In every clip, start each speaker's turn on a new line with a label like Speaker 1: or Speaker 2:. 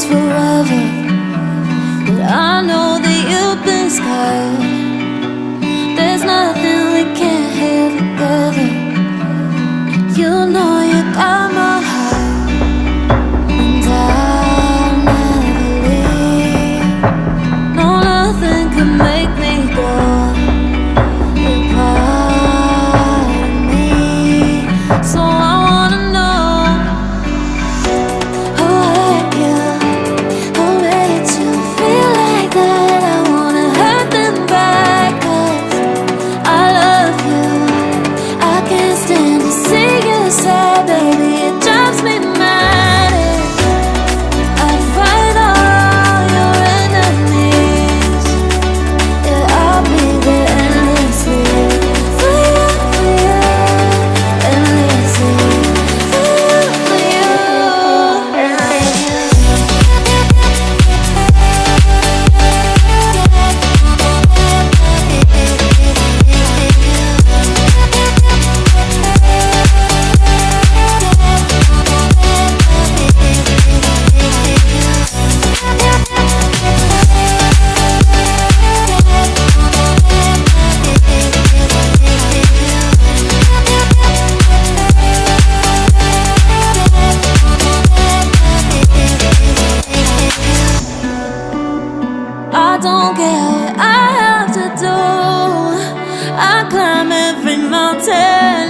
Speaker 1: last forever, but I know that you've been scarred. There's nothing we can't have together. You know you got my heart, and I'll never leave. No, nothing could make me go. You're part of me, so I wanna know who hurt you, who made you feel like that. I wanna hurt them back, 'cause I love you. I can't stand to see you sad, baby, it drives me mad. I'd fight all your enemies. Yeah, I'll be there endlessly for you, endlessly for you, I don't care what I have to do. I climb every mountain,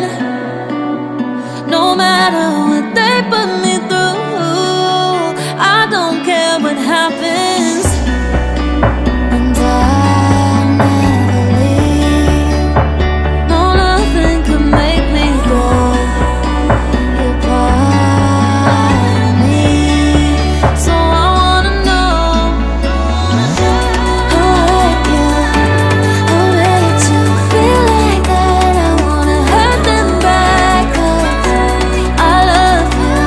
Speaker 1: no matter what they put me through. I don't care what happens, and I'll never leave. No, nothing could make me go. You're part of me, so I wanna know who hurt you, who made you feel like that. I wanna hurt them back, 'cause I love you.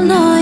Speaker 1: know